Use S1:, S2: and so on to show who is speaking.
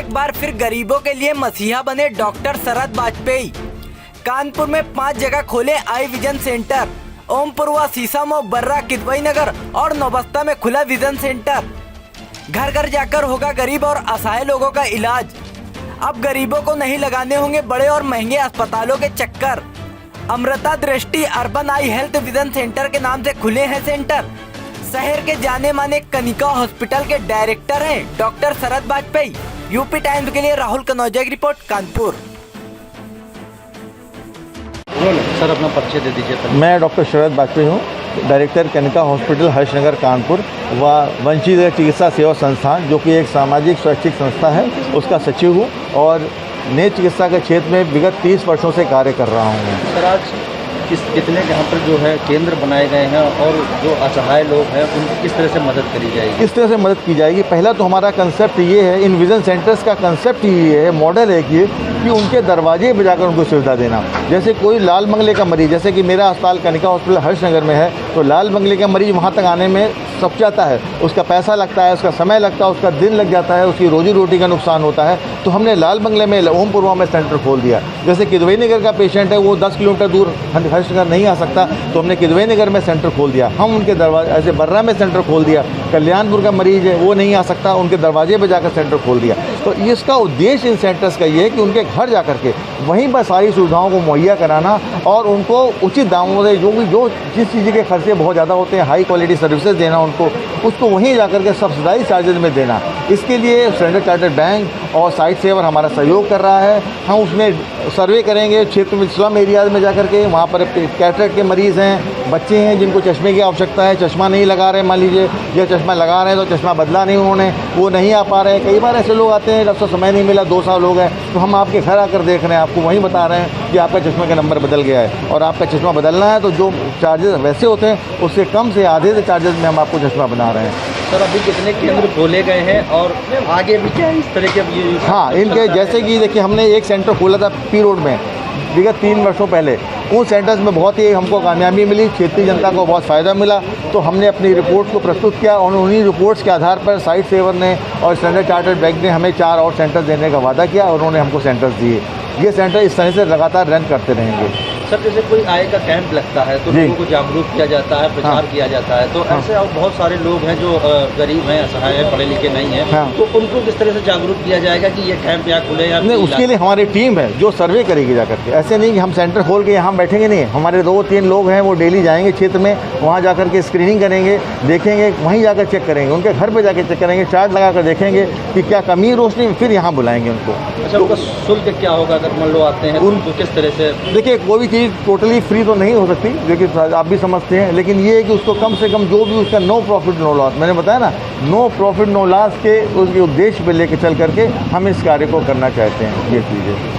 S1: एक बार फिर गरीबों के लिए मसीहा बने डॉक्टर शरद वाजपेयी। कानपुर में 5 जगह खोले eye vision centre. Ompurwa, Sisamau, बर्रा, किदवई नगर और नौबस्ता में खुला विजन सेंटर। घर घर जाकर होगा गरीब और असहाय लोगों का इलाज। अब गरीबों को नहीं लगाने होंगे बड़े और महंगे अस्पतालों के चक्कर। अमृता दृष्टि अर्बन आई हेल्थ विजन सेंटर के नाम से खुले हैं सेंटर। शहर के जाने माने कनिका हॉस्पिटल के डायरेक्टर हैं डॉक्टर शरद वाजपेयी। यूपी टाइम्स के लिए राहुल कनौजिया की रिपोर्ट, कानपुर।
S2: सर, अपना परिचय दे दीजिए।
S3: मैं डॉक्टर शरद वाजपेयी हूँ, डायरेक्टर कनिका हॉस्पिटल हर्षनगर कानपुर व वंचित चिकित्सा सेवा संस्थान, जो कि एक सामाजिक स्वैच्छिक संस्था है, उसका सचिव हूँ और नेत्र चिकित्सा के क्षेत्र में विगत 30 वर्षों से कार्य कर रहा हूँ।
S2: सर, आज कितने यहाँ पर जो है केंद्र बनाए गए हैं और जो असहाय लोग हैं उनकी किस तरह से मदद करी जाएगी?
S3: किस तरह से मदद की जाएगी? पहला तो हमारा कंसेप्ट ये है, इन विजन सेंटर्स का कंसेप्ट ये है, मॉडल है कि उनके दरवाजे पर जाकर उनको सुविधा देना। जैसे कोई लाल बंगले का मरीज़, जैसे कि मेरा अस्पताल कनिका हॉस्पिटल हर्षनगर में है, तो लाल बंगले का मरीज़ वहाँ तक आने में सब जाता है, उसका पैसा लगता है, उसका समय लगता है, उसका दिन लग जाता है, उसकी रोजी रोटी का नुकसान होता है। तो हमने लाल बंगले में ओमपुरवा में सेंटर खोल दिया। जैसे किदवई नगर का पेशेंट है, वो 10 किलोमीटर दूर हर्षनगर नहीं आ सकता, तो हमने किदवई नगर में सेंटर खोल दिया। हम उनके दरवाजे, ऐसे बर्रा में सेंटर खोल दिया। कल्याणपुर का मरीज़ है, वो नहीं आ सकता, उनके दरवाजे पर जाकर सेंटर खोल दिया। तो इसका उद्देश्य इन सेंटर्स का ये है कि उनके घर जा करके वहीं पर सारी सुविधाओं को मुहैया कराना और उनको उचित दामों से, जो जिस चीज़ के खर्चे बहुत ज़्यादा होते हैं, हाई क्वालिटी सर्विसेज देना उनको, उसको वहीं जाकर के सब्सिडाइज चार्जेज में देना। इसके लिए स्टैंडर्ड चार्टर्ड बैंक और साइट सेवर हमारा सहयोग कर रहा है। हम उसमें सर्वे करेंगे क्षेत्र में, स्लम एरियाज में जाकर के, वहाँ पर कैटरेक्ट के मरीज़ हैं, बच्चे हैं जिनको चश्मे की आवश्यकता है, चश्मा नहीं लगा रहे, मान लीजिए, या चश्मा लगा रहे हैं तो चश्मा बदला नहीं उन्होंने, वो नहीं आ पा रहे हैं। कई बार ऐसे लोग आते हैं, डॉक्टर समय नहीं मिला, 2 साल हो गए, तो हम आपके घर आकर देख रहे हैं, आपको वहीं बता रहे हैं कि आपका चश्मे का नंबर बदल गया है और आपका चश्मा बदलना है, तो जो चार्जेस वैसे होते हैं उससे कम से आधे से चार्जेस में हम आपको चश्मा बना रहे हैं।
S2: सर, अभी कितने केंद्र खोले गए हैं और आगे भी क्या इस तरह के?
S3: हाँ, इनके जैसे कि देखिए, हमने एक सेंटर खोला था पी रोड में विगत 3 वर्षों पहले। उन सेंटर्स में बहुत ही हमको कामयाबी मिली, क्षेत्रीय जनता को बहुत फ़ायदा मिला। तो हमने अपनी रिपोर्ट को प्रस्तुत किया और उन्हीं रिपोर्ट्स के आधार पर साइट सेवर ने और स्टैंडर्ड चार्टर्ड बैंक ने हमें 4 और सेंटर देने का वादा किया और उन्होंने हमको सेंटर्स दिए। ये सेंटर इस तरह से लगातार रन करते रहेंगे।
S2: सर, जैसे कोई आय का कैंप लगता है तो लोगों को जागरूक किया जाता है, प्रचार किया जाता है, तो ऐसे और बहुत सारे लोग हैं जो गरीब हैं, असहाय हैं, पढ़े लिखे नहीं हैं, तो उनको किस तरह से जागरूक किया जाएगा कि ये कैंप यहाँ खुले? या नहीं,
S3: उसके लिए हमारी टीम है जो सर्वे करेगी जाकर के। ऐसे नहीं कि हम सेंटर खोल के यहाँ बैठेंगे, नहीं। हमारे 2-3 लोग हैं, वो डेली जाएंगे क्षेत्र में, वहाँ जाकर के स्क्रीनिंग करेंगे, देखेंगे, वहीं जाकर चेक करेंगे, उनके घर पर जाकर चेक करेंगे, चार्ट लगा कर देखेंगे कि क्या कमी रोशनी, फिर यहाँ बुलाएंगे उनको।
S2: अच्छा, उनका शुल्क क्या होगा अगर मान लो आते हैं? उनको किस तरह से?
S3: देखिए, कोई भी चीज़ टोटली फ्री तो नहीं हो सकती, लेकिन आप भी समझते हैं, लेकिन ये है कि उसको कम से कम जो भी उसका नो प्रॉफिट नो लॉस, मैंने बताया ना, नो प्रॉफिट नो लॉस के उसके उद्देश्य पे लेके चल करके हम इस कार्य को करना चाहते हैं। ये चीज़ें